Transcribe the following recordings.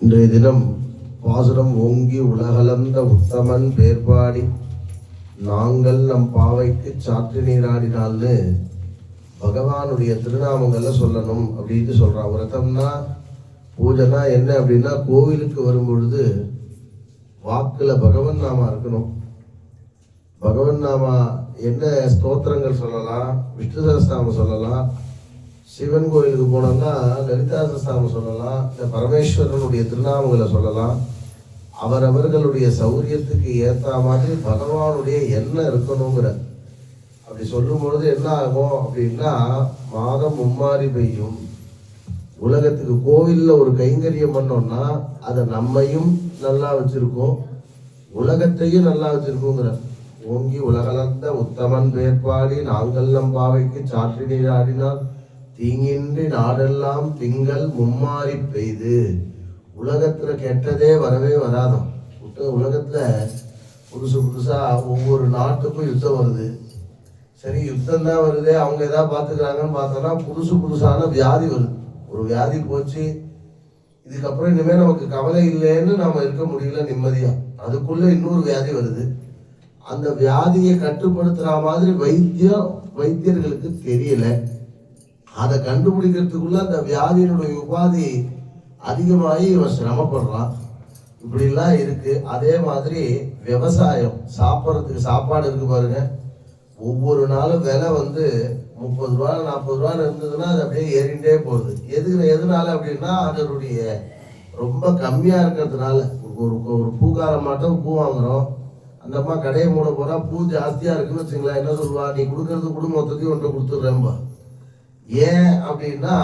இன்றைய தினம் பாசுரம் ஓங்கி உலகளந்த உத்தமன் பேர்பாடி நாங்கள் நம் பாவைக்கு சாற்று நீராடினால்னு பகவானுடைய திருநாமங்கள்ல சொல்லணும் அப்படின்னு சொல்றான். விரதம்னா பூஜைனா என்ன அப்படின்னா, கோவிலுக்கு வரும் பொழுது வாக்குல பகவன் நாமா இருக்கணும். பகவன் நாமா என்ன ஸ்தோத்திரங்கள் சொல்லலாம், விஷ்ணு சஹஸ்ரநாமம் சொல்லலாம், சிவன் கோயிலுக்கு போனோம்னா லலிதா சஹஸ்ரநாமம் சொல்லலாம், இந்த பரமேஸ்வரனுடைய திருநாமங்களை சொல்லலாம். அவரவர்களுடைய சௌரியத்துக்கு ஏற்ற மாதிரி பகவானுடைய எண்ணம் இருக்கணுங்கிற அப்படி சொல்லும் பொழுது என்ன ஆகும் அப்படின்னா, மாதம் மும்மாறி பெய்யும். உலகத்துக்கு கோவிலில் ஒரு கைங்கரியம் பண்ணோம்னா அதை நம்மையும் நல்லா வச்சிருக்கோம், உலகத்தையும் நல்லா வச்சிருக்கோங்கிற. ஓங்கி உலகளந்த உத்தமன் பேர்பாடி நாங்கள் நம் பாவைக்கு சாற்றி நீராடினால் தீங்கின்றி நாடெல்லாம் திங்கள் மும்மாறி பெய்து. உலகத்துல கெட்டதே வரவே வராதான். உலகத்துல புதுசா ஒவ்வொரு நாட்டுக்கும் யுத்தம் வருது. சரி, யுத்தம் தான் வருது, அவங்க எதாவது பார்த்துக்கிறாங்கன்னு பார்த்தோம்னா புதுசான வியாதி வருது. ஒரு வியாதி போச்சு, இதுக்கப்புறம் இனிமே நமக்கு கவலை இல்லைன்னு நாம இருக்க முடியல நிம்மதியா. அதுக்குள்ள இன்னொரு வியாதி வருது. அந்த வியாதியை கட்டுப்படுத்துற மாதிரி வைத்தியர்களுக்கு தெரியல. அதை கண்டுபிடிக்கிறதுக்குள்ள அந்த வியாதியினுடைய உபாதி அதிகமாகி இவன் சிரமப்படுறான். இப்படிலாம் இருக்கு. அதே மாதிரி விவசாயம், சாப்பிட்றதுக்கு சாப்பாடு இருக்கு பாருங்க. ஒவ்வொரு நாளும் விலை 30 ரூபா 40 ரூபான்னு இருந்ததுன்னா அது அப்படியே ஏறிண்டே போகுது. எதனால அப்படின்னா, அதனுடைய ரொம்ப கம்மியா இருக்கிறதுனால. ஒரு பூக்கார மாட்டம் பூ வாங்குறோம், அந்த அம்மா கடையை மூட போறா, பூ ஜாஸ்தியா இருக்குன்னு வச்சுங்களேன், என்ன சொல்லுவா, நீ கொடுக்கறது கூட மொத்தத்தையும் ஒன்றை கொடுத்துட்றேன்பா. ஏன் அப்படின்னா,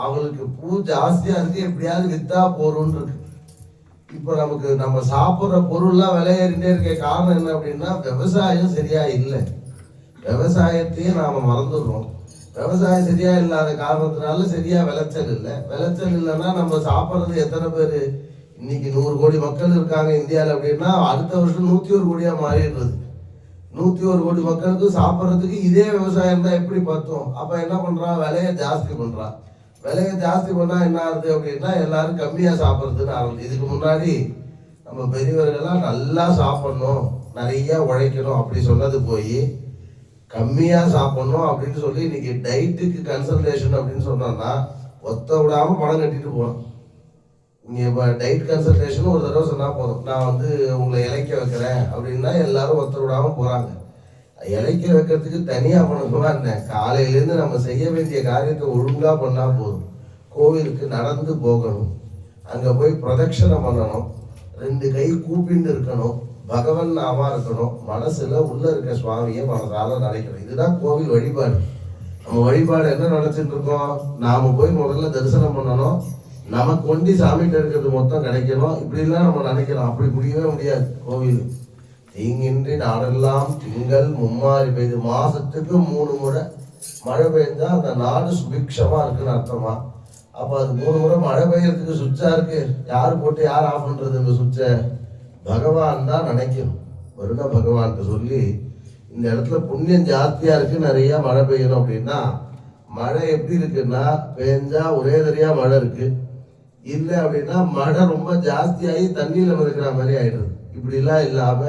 அவளுக்கு பூ ஜாஸ்தியா இருக்கு, எப்படியாவது வித்தா போறோம்னு இருக்கு. இப்ப நம்ம சாப்பிட்ற பொருள்லாம் விலை ஏறிட்டே இருக்க காரணம் என்ன அப்படின்னா, விவசாயம் சரியா இல்லை. விவசாயத்தையும் நாம மறந்துடுறோம். விவசாயம் சரியா இல்லாத காரணத்தினால சரியா விளைச்சல் இல்லை. விளைச்சல் இல்லைன்னா நம்ம சாப்பிட்றது எத்தனை பேர்? இன்னைக்கு 100 கோடி மக்கள் இருக்காங்க இந்தியாவில் அப்படின்னா, அடுத்த வருஷம் 101 கோடியா மாறிடுறது. 101 கோடி மக்களுக்கு சாப்பிட்றதுக்கு இதே விவசாயம் தான் எப்படி பார்த்தோம். அப்ப என்ன பண்றான், விலையை ஜாஸ்தி பண்றான். விலையை ஜாஸ்தி பண்ணா என்ன ஆகுது அப்படின்னா, எல்லாரும் கம்மியா சாப்பிட்றதுன்னு ஆரம்பிச்சு. இதுக்கு முன்னாடி நம்ம பெரியவர்கள்லாம் நல்லா சாப்பிடணும், நிறைய உழைக்கணும் அப்படி சொன்னது போய் கம்மியா சாப்பிடணும் அப்படின்னு சொல்லி இன்னைக்கு டைட்டுக்கு கன்சல்டேஷன் அப்படின்னு சொன்னோம்னா ஒத்த விடாம பணம் கட்டிட்டு போகணும். நீங்க இப்போ டைட் கன்சல்டேஷன் ஒரு தடவை சொன்னா போதும், நான் உங்களை இலைக்க வைக்கிறேன் அப்படின்னா எல்லாரும் ஒத்த விடாம போறாங்க. இலைக்க வைக்கிறதுக்கு தனியா பண்ணணுமா என்ன? காலையிலேருந்து நம்ம செய்ய வேண்டிய காரியத்தை ஒழுங்கா பண்ணா போதும். கோவிலுக்கு நடந்து போகணும், அங்க போய் பிரதட்சணம் பண்ணணும், 2 கை கூப்பின்னு இருக்கணும், பகவன் நாமா இருக்கணும், மனசுல உள்ள இருக்க சுவாமியை மனசால நினைக்கணும். இதுதான் கோவில் வழிபாடு. நம்ம வழிபாடு என்ன நினைச்சிட்டு இருக்கோம், நாம போய் முதல்ல தரிசனம் பண்ணணும், நமக்கு கொண்டு சாமிகிட்ட இருக்கிறது மொத்தம் கிடைக்கணும், இப்படிலாம் நம்ம நினைக்கிறோம். அப்படி முடியவே முடியாது. கோவில் தீங்கின்றி நாடெல்லாம் திங்கள் மும்மாறி பெய்து. மாசத்துக்கு 3 முறை மழை பெய்ஞ்சா அந்த நாடு சுபிக்ஷமா இருக்குன்னு அர்த்தமா. அப்ப அது 3 முறை மழை பெய்யறதுக்கு சுவிட்சா இருக்கு. யாரு போட்டு யார் ஆஃப் பண்றது இந்த சுவிட்சை? பகவான் தான் நினைக்கணும். வருண பகவான்கிட்ட சொல்லி, இந்த இடத்துல புண்ணியம் ஜாஸ்தியா இருக்கு, நிறைய மழை பெய்யணும் அப்படின்னா, மழை எப்படி இருக்குன்னா, பெஞ்சா ஒரே தரியா மழை இருக்கு, இல்லை அப்படின்னா மழை ரொம்ப ஜாஸ்தியாகி தண்ணியில இருக்கிற மாதிரி ஆயிடுது. இப்படிலாம் இல்லாம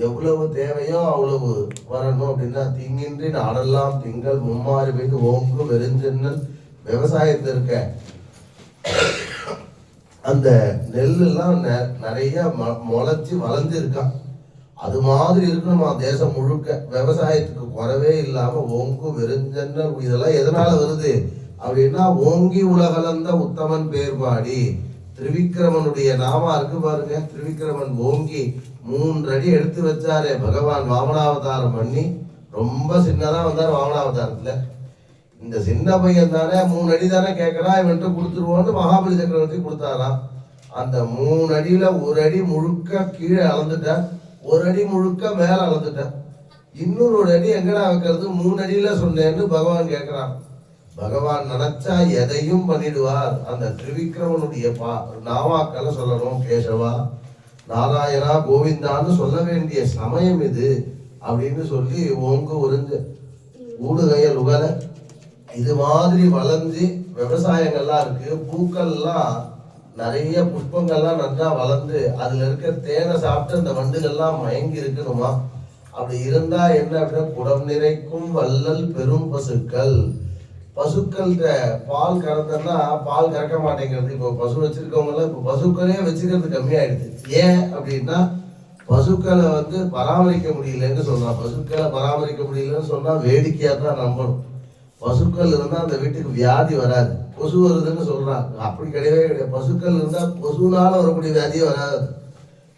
எவ்வளவு தேவையோ அவ்வளவு வரணும் அப்படின்னா, தீங்கின்றி நாடெல்லாம் திங்கள் மும்மாறி பெய்து ஓங்கு வெறுஞ்சென்னல். விவசாயத்தில் இருக்க அந்த நெல்லாம் நிறைய முளைச்சி வளர்ந்து இருக்கான். அது மாதிரி இருக்கணுமா தேசம் முழுக்க. விவசாயத்துக்கு குறவே இல்லாம ஓங்கு வெறுஞ்சென்னல். இதெல்லாம் எதனால வருது அப்படின்னா, ஓங்கி உலகளந்த உத்தமன் பேர்பாடி. திரிவிக்ரமனுடைய நாமா இருக்கு பாருங்க. திரிவிக்ரமன் ஓங்கி 3 அடி எடுத்து வச்சாரே பகவான். வாமனாவதாரம் பண்ணி ரொம்ப சின்னதா வந்தார் வாமனாவதாரத்துல. இந்த சின்ன பையன் தானே 3 அடி தானே கேட்கறான், இவன்ட்டு கொடுத்துருவோன்னு மகாபலி சக்கரவர்த்தி கொடுத்தாராம். அந்த 3 அடியில 1 அடி முழுக்க கீழே அளந்துட்டார், 1 அடி முழுக்க மேல அளந்துட்டார். இன்னொரு 1 அடி எங்கடா வைக்கிறது, 3 அடியில சொன்னேன்னு பகவான் கேட்கிறான். பகவான் நினைச்சா எதையும் பண்ணிடுவார். அந்த திரிவிக்ரமனுடைய நாமாக்களை சொல்லணும். கேசவா, நாராயணா, கோவிந்தான்னு சொல்ல வேண்டிய சமயம் இது அப்படின்னு சொல்லி ஓங்கு உறிஞ்ச ஊடுகையல் உகல. இது மாதிரி வளர்ந்து விவசாயங்கள்லாம் இருக்கு. பூக்கள்லாம் நிறைய புஷ்பங்கள்லாம் நல்லா வளர்ந்து அதுல இருக்க தேனை சாப்பிட்டு அந்த வண்டுகள்லாம் மயங்கி இருக்கணுமா. அப்படி இருந்தா என்ன அப்படின்னா குடம் நிறைக்கும் வள்ளல் பெரும் பசுக்கள். பசுக்கள்கிட்ட பால் கறந்தன்னா பால் கறக்க மாட்டேங்கிறது. இப்போ பசு வச்சிருக்கவங்களாம் இப்போ பசுக்களே வச்சுக்கிறது கம்மியாயிடுது. ஏன் அப்படின்னா பசுக்களை பராமரிக்க முடியலன்னு சொல்றான். பசுக்களை பராமரிக்க முடியலன்னு சொன்னா வேடிக்கையா தான் நம்பணும். பசுக்கள் இருந்தா அந்த வீட்டுக்கு வியாதி வராது. கொசு வருதுன்னு சொல்றாங்க, அப்படி கிடையவே கிடையாது. பசுக்கள் இருந்தா கொசுனால வரக்கூடிய வியாதியே வராது.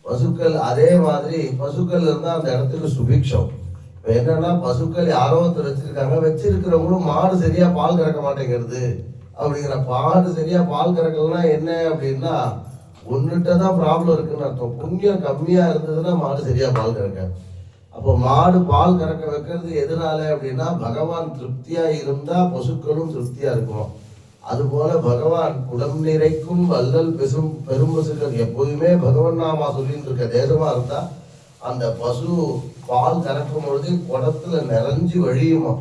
பசுக்கள் அதே மாதிரி பசுக்கள் இருந்தா அந்த இடத்துக்கு சுபிக்ஷம். இப்போ என்னன்னா பசுக்கள் யாரோ ஒருத்தர் வச்சிருக்கிறவங்களும் மாடு சரியா பால் கறக்க மாட்டேங்கிறது அப்படிங்கிற. மாடு சரியா பால் கறக்கலன்னா என்ன அப்படின்னா ஒன்றுட்ட தான் ப்ராப்ளம் இருக்குன்னு அர்த்தம். புண்ணியம் கம்மியா இருந்ததுன்னா மாடு சரியா பால் கறக்காது. அப்போ மாடு பால் கறக்க வைக்கிறது எதனால அப்படின்னா பகவான் திருப்தியா இருந்தா பசுக்களும் திருப்தியா இருக்கும். அதுபோல பகவான் குடம் நிறைக்கும் வள்ளல் பெரும் பசுக்கள். எப்போதுமே பகவான் நாமா சொல்லிட்டு இருக்க தேசமா இருந்தா அந்த பசு பால் கறக்கும் பொழுது குடத்துல நிறைஞ்சு வழியுமா.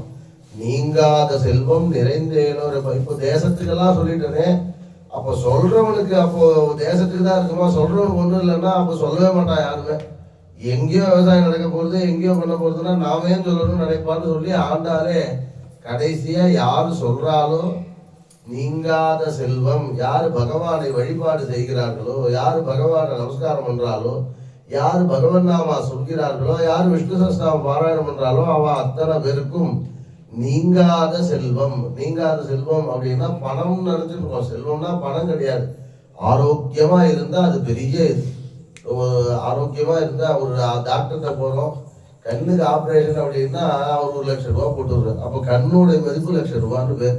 நீங்காத செல்வம் நிறைந்தேனோ. இப்போ தேசத்துக்கெல்லாம் சொல்லிட்டேனே, அப்போ சொல்றவனுக்கு அப்போ தேசத்துக்கு தான் இருக்குமா, சொல்றவனுக்கு ஒன்றும் இல்லைன்னா அப்போ சொல்லவே மாட்டான் யாருமே. எங்கேயோ விவசாயம் நடக்க போகிறது, எங்கேயோ பண்ண போகிறதுன்னா நாமே சொல்லணும்னு நினைப்பான்னு சொல்லி ஆண்டாலே கடைசியா யாரு சொல்றாலோ நீங்காத செல்வம். யாரு பகவானை வழிபாடு செய்கிறார்களோ, யாரு பகவானை நமஸ்காரம் பண்றாலோ, யாரு பகவன் நாமா சொல்கிறார்களோ, யார் விஷ்ணு சஹஸ்ரநாமம் பாராயணம் பண்றாலோ அவ அத்தனை பேருக்கும் நீங்காத செல்வம். நீங்காத செல்வம் அப்படின்னா பணம் நினைச்சிருக்கோம். செல்வம்னா பணம் கிடையாது. ஆரோக்கியமா இருந்தா அது பெரிய இது. ஆரோக்கியமா இருந்தா ஒரு டாக்டர்கிட்ட போறோம், கண்ணுக்கு ஆப்ரேஷன் அப்படின்னா அவர் 1,00,000 ரூபா போட்டுருவார். அப்போ கண்ணுடைய மதிப்பு 1,00,000 ரூபான்னு பேர்.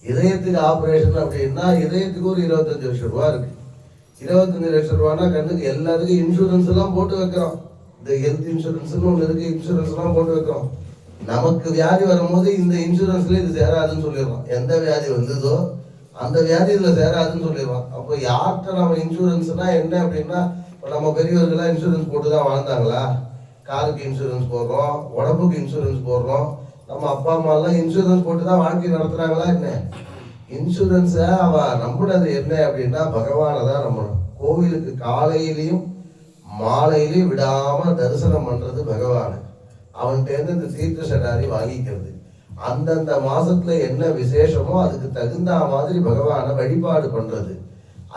இதயத்துக்கு ஆப்ரேஷன் அப்படின்னா இதயத்துக்கு ஒரு 25 லட்சம் ரூபா இருக்கு. 25 லட்சம் ரூபான்னா கண்ணுக்கு எல்லாத்துக்கும் இன்சூரன்ஸ் எல்லாம் போட்டு வைக்கிறோம். இந்த ஹெல்த் இன்சூரன்ஸ்னு ஒன்று இருக்கு, இன்சூரன்ஸ் எல்லாம் போட்டு வைக்கிறோம். நமக்கு வியாதி வரும்போது இந்த இன்சூரன்ஸ்ல இது சேராதுன்னு சொல்லிடுறோம். எந்த வியாதி வந்ததோ அந்த வியாதி இதுல சேராதுன்னு சொல்லிடுறோம். அப்போ யார்கிட்ட நம்ம இன்சூரன்ஸ்னா என்ன அப்படின்னா, இப்போ நம்ம பெரியவர்கள்லாம் இன்சூரன்ஸ் போட்டு தான் வாழ்ந்தாங்களா? காருக்கு இன்சூரன்ஸ் போடுறோம், உடம்புக்கு இன்சூரன்ஸ் போடுறோம். நம்ம அப்பா அம்மாலாம் இன்சூரன்ஸ் போட்டு தான் வாழ்க்கை நடத்துறாங்களா என்ன? இன்சூரன்ஸை அவ நம்பினது என்ன அப்படின்னா பகவானை தான் நம்பணும். கோவிலுக்கு காலையிலையும் மாலையிலையும் விடாம தரிசனம் பண்றது பகவானை. அவன்கிட்ட இந்த தீர்த்த சடாரி வாங்கிக்கிறது. அந்தந்த மாசத்துல என்ன விசேஷமோ அதுக்கு தகுந்த மாதிரி பகவானை வழிபாடு பண்றது.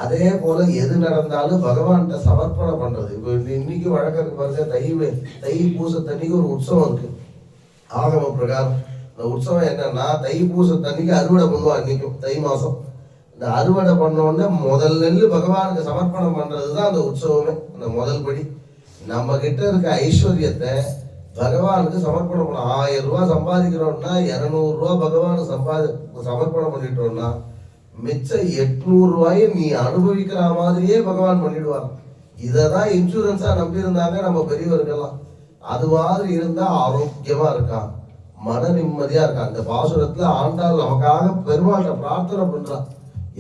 அதே போல எது நடந்தாலும் பகவான்கிட்ட சமர்ப்பணம் பண்றது. இப்போ இன்னைக்கு வழக்கம் பாருங்க, தை பூசத்தன்னைக்கு ஒரு உற்சவம் இருக்கு ஆகம பிரகாரம். இந்த உற்சவம் என்னன்னா தைப்பூசத்தன்னைக்கு அறுவடை பண்ணுவோம். அன்னைக்கும் தை மாசம் இந்த அறுவடை பண்ண உடனே முதல் நெல்லு பகவானுக்கு சமர்ப்பணம் பண்றதுதான் அந்த உற்சவமே. அந்த முதல் படி நம்ம கிட்ட இருக்க ஐஸ்வர்யத்தை பகவானுக்கு சமர்ப்பணம் பண்ண. 1000 ரூபாய் சம்பாதிக்கிறோம்னா 200 ரூபாய் பகவானுக்கு சமர்ப்பணம் பண்ணிட்டோம்னா மிச்சம் 800 ரூபாயை நீ அனுபவிக்கிற மாதிரியே பகவான் பண்ணிடுவார். இததான் இன்சூரன்ஸா நம்பி இருந்தாங்க நம்ம பெரியவர்கள்லாம். அது மாதிரி இருந்தா ஆரோக்கியமா இருக்கான், மன நிம்மதியா இருக்கான். அந்த பாசுரத்துல ஆண்டாள் நமக்காக பெருமாள்கிட்ட பிரார்த்தனை பண்றான்.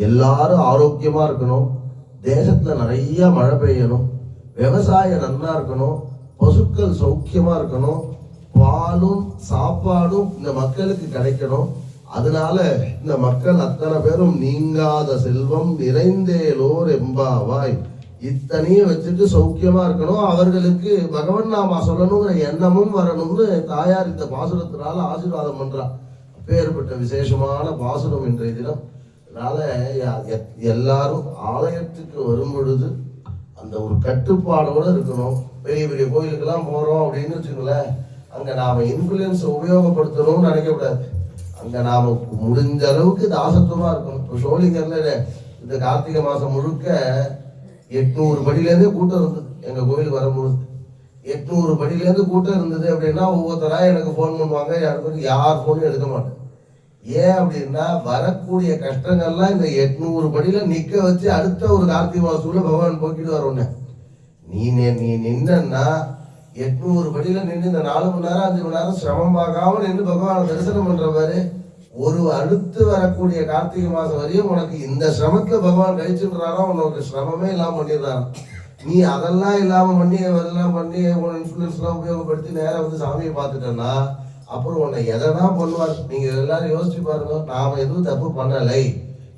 எல்லாரும் ஆரோக்கியமா இருக்கணும், தேசத்துல நிறைய மழை பெய்யணும், விவசாயம் நல்லா இருக்கணும், பசுக்கள் சௌக்கியமா இருக்கணும், பாலும் சாப்பாடும் இந்த மக்களுக்கு கிடைக்கணும். அதனால இந்த மக்கள் அத்தனை பேரும் நீங்காத செல்வம் நிறைந்தேலோர் எம்பாவாய் இத்தனையும் வச்சுட்டு சௌக்கியமா இருக்கணும். அவர்களுக்கு பகவன் நாமா சொல்லணுங்கிற எண்ணமும் வரணும்னு தாயார் இந்த பாசுரத்தினால ஆசீர்வாதம் பண்றான். அப்பேற்பட்ட விசேஷமான பாசுரம் இன்றைய தினம். அதனால எல்லாரும் ஆலயத்துக்கு வரும் பொழுது அந்த ஒரு கட்டுப்பாடோட இருக்கணும். பெரிய பெரிய கோயிலுக்கெல்லாம் போறோம் அப்படின்னு வச்சுக்கோங்களேன், அங்க நாம இன்ஃபுளுன்ஸ் உபயோகப்படுத்தணும்னு நினைக்கக்கூடாது. அங்க நாம முடிஞ்ச அளவுக்கு தாசத்துவமா இருக்கணும். இப்போ சோழிங்கர்ல இந்த கார்த்திகை மாசம் முழுக்க 800 படியிலேருந்து கூட்டம் இருந்தது. எங்க கோயிலுக்கு வரும்போது 800 படியிலேருந்து கூட்டம் இருந்தது அப்படின்னா ஒவ்வொருத்தரா எனக்கு ஃபோன் பண்ணுவாங்க. யார் ஃபோனும் எடுக்க மாட்டேன். ஏன் அப்படின்னா வரக்கூடிய கஷ்டங்கள்லாம் இந்த 800 படியில நிக்க வச்சு அடுத்த ஒரு கார்த்திகை மாசத்துக்குள்ள பகவான் போக்கிட்டு வரோன்னு. நீ நின்னா 800 படியில நின்று இந்த 4 மணி நேரம் 5 மணி நேரம் சிரமம் பார்க்காம நின்று பகவானை தரிசனம் பண்ற மாதிரி ஒரு அடுத்து வரக்கூடிய கார்த்திகை மாசம் வரையும் உனக்கு இந்த சிரமத்துல பகவான் கழிச்சுடுறாரோ, உனக்கு சிரமமே இல்லாம பண்ணிடுறாரோ. நீ அதெல்லாம் இல்லாம பண்ணி அதெல்லாம் பண்ணி உன் இன்ஃபுளுன்ஸ் எல்லாம் உபயோகப்படுத்தி நேரம் வந்து சாமியை பார்த்துட்டேன்னா அப்புறம் உன்னை எதனா பண்ணுவார். நீங்க எல்லாரும் யோசிச்சு பாருங்க, நாம எதுவும் தப்பு பண்ணலை,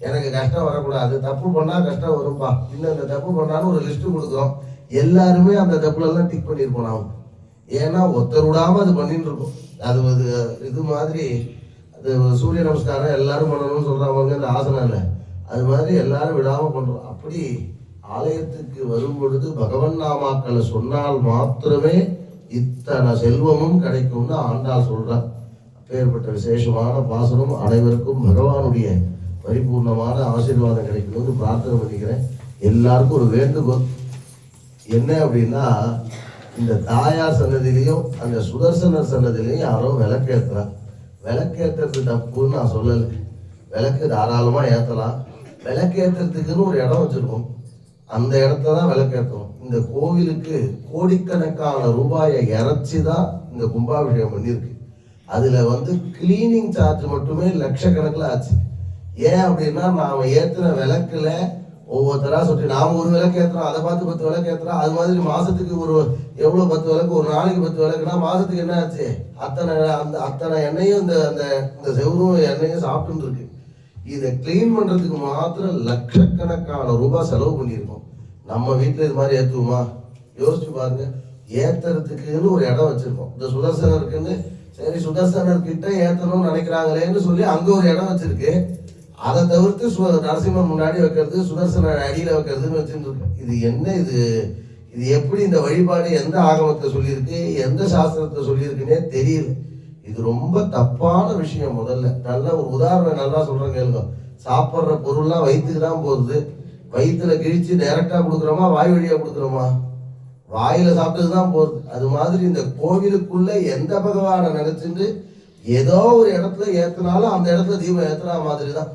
எனக்கு கஷ்டம் வரக்கூடாது, தப்பு பண்ணால் கஷ்டம் வரும்பா, இன்னும் இந்த தப்பு பண்ணாலும் ஒரு லிஸ்ட்டு கொடுக்குறோம், எல்லாருமே அந்த தப்புலலாம் டிக் பண்ணியிருப்போம் நாம். ஏன்னா ஒருத்தர் விடாமல் அது பண்ணிட்டு இருக்கோம். அது இது மாதிரி அது சூரிய நமஸ்காரம் எல்லாரும் பண்ணணும்னு சொல்கிறாங்க, இந்த ஆசனம் இல்லை, அது மாதிரி எல்லாரும் விடாமல் பண்ணுறோம். அப்படி ஆலயத்துக்கு வரும் பொழுது பகவன் நாமாக்களை சொன்னால் மாத்திரமே இத்தனை செல்வமும் கிடைக்கும்னு ஆண்டாள் சொல்றார். அப்பேற்பட்ட விசேஷமான பாசனம் அனைவருக்கும் பகவானுடைய பரிபூர்ணமான ஆசீர்வாதம் கிடைக்கணும்னு பிரார்த்தனை பண்ணிக்கிறேன். எல்லாருக்கும் ஒரு வேண்டுகோள் என்ன அப்படின்னா, இந்த தாயார் சன்னதியிலையும் அந்த சுதர்சனர் சன்னதியிலையும் யாரோ விளக்கேற்றுறா. விளக்கேற்றுறது தப்புன்னு நான் சொல்லலை, விளக்கு தாராளமாக ஏற்றலாம். விளக்கேற்றுறதுக்குன்னு ஒரு இடம் வச்சுருக்கோம், அந்த இடத்துல தான் விளக்கேற்றணும். இந்த கோவிலுக்கு கோடிக்கணக்கான ரூபாயை இறைச்சி தான் இந்த கும்பாபிஷேகம் பண்ணியிருக்கு. அதில் கிளீனிங் சார்ஜ் மட்டுமே லட்சக்கணக்கில் ஆச்சு. ஏன் அப்படின்னா, நாம் ஏற்றின விளக்குல ஒவ்வொருத்தரா சொல்லி நாம் ஒரு விளக்கு ஏற்றுறோம், அதை பார்த்து 10 விளக்கு ஏற்றுறோம். அது மாதிரி மாதத்துக்கு ஒரு எவ்வளோ 10 விளக்கு, ஒரு நாளைக்கு 10 விளக்குனா மாதத்துக்கு என்ன ஆச்சு? அத்தனை எண்ணெயும் இந்த செவரும் எண்ணெயும் சாப்பிட்டு இருக்கு. இதை கிளீன் பண்ணுறதுக்கு மாத்திரம் லட்சக்கணக்கான ரூபாய் செலவு பண்ணியிருக்கோம். நம்ம வீட்டில் இது மாதிரி ஏற்றுவோமா? யோசிச்சு பாருங்க. ஏற்றுறதுக்குன்னு ஒரு இடம் வச்சுருக்கோம். இந்த சுதர்சனருக்குன்னு, சரி சுதர்சனர்கிட்ட ஏற்றணும்னு நினைக்கிறாங்களேன்னு சொல்லி அங்கே ஒரு இடம் வச்சுருக்கு. அதை தவிர்த்து நரசிம்மன் முன்னாடி வைக்கிறது, சுதர்சனர் அடியில் வைக்கிறதுன்னு வச்சுருக்கு. இது என்ன? இது எப்படி இந்த வழிபாடு எந்த ஆகமத்தை சொல்லியிருக்கு, எந்த சாஸ்திரத்தை சொல்லியிருக்குன்னே தெரியல. இது ரொம்ப தப்பான விஷயம். முதல்ல நல்ல ஒரு உதாரணம் நல்லா சொல்கிறேன் கேளுங்க. சாப்பிட்ற பொருள்லாம் வயிற்றுக்கு தான் போகுது. வயிற்றுல கிழிச்சு டைரக்டாக கொடுக்குறோமா, வாய் வழியாக கொடுக்குறோமா? வாயில் சாப்பிட்டது தான் போகுது. அது மாதிரி இந்த கோவிலுக்குள்ள எந்த பகவானை நினைச்சிட்டு ஏதோ ஒரு இடத்துல ஏற்றினாலும் அந்த இடத்துல தீபம் ஏற்றுற மாதிரி தான்.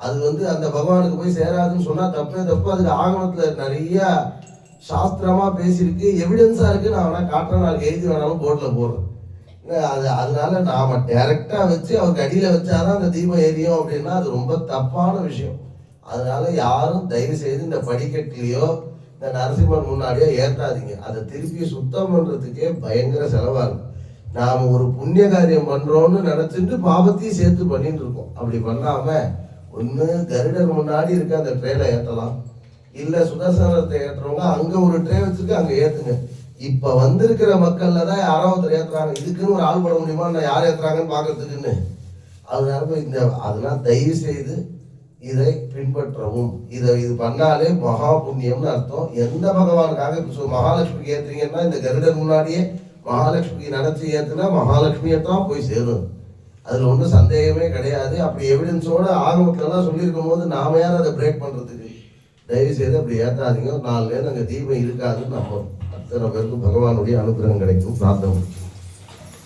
அது அந்த பகவானுக்கு போய் சேராதுன்னு சொன்னால் தப்பே தப்பு. அதுக்கு ஆகமத்தில் நிறைய சாஸ்திரமாக பேசியிருக்கு, எவிடன்ஸாக இருக்குது. நான் வேணால் காட்டுறேன், நாளைக்கு எழுதி வேணாலும் போர்டில் போடுறேன். அதனால நாம டைரக்டாக வச்சு அவருக்கு அடியில் வச்சாதான் அந்த தீபம் எரியும் அப்படின்னா அது ரொம்ப தப்பான விஷயம். அதனால யாரும் தயவு செய்து இந்த படிக்கட்டுலையோ இந்த நரசிம்மன் முன்னாடியோ ஏற்றாதீங்க. அதை திருப்பி சுத்தம் பண்ணுறதுக்கே பயங்கர செலவாக இருக்கும். நாம் ஒரு புண்ணிய காரியம் பண்ணுறோன்னு நினச்சிட்டு பாபத்தையும் சேர்த்து பண்ணிட்டு இருக்கோம். அப்படி பண்ணாமல் ஒன்று கருடர் முன்னாடி இருக்க அந்த ட்ரேல ஏற்றலாம், இல்லை சுதர்சனத்தை ஏற்றுறவங்க அங்கே ஒரு ட்ரே வச்சுருக்கு, அங்கே ஏற்றுங்க. இப்போ வந்திருக்கிற மக்களில் தான் யாரோ ஒருத்தர் ஏற்றுறாங்க. இதுக்குன்னு ஒரு ஆள் போட முடியுமா, நான் யார் ஏற்றுறாங்கன்னு பார்க்கறதுக்குன்னு? அதனால அதெல்லாம் தயவு செய்து இதை பின்பற்றவும். இது பண்ணாலே மகா புண்ணியம்னு அர்த்தம். எந்த பகவானுக்காக இப்போ மகாலட்சுமிக்கு ஏற்றுறீங்கன்னா இந்த கருடர் முன்னாடியே மகாலட்சுமிக்கு நினச்சி ஏற்றுனா மகாலட்சுமியைத்தான் போய் சேரும். அதில் ஒன்றும் சந்தேகமே கிடையாது. அப்படி எவிடன்ஸோட ஆகமத்திலலாம் சொல்லியிருக்கும் போது நாம யாரும் அதை பிரேக் பண்ணுறதுக்கு? தயவு செய்து அப்படி ஏற்றாதீங்க. 4 நேரம் அங்கே தீபம் இருக்காதுன்னு நம்புறோம். அத்தனை பேருக்கும் பகவானுடைய அனுகிரகம் கிடைக்கும். பிரார்த்தனை.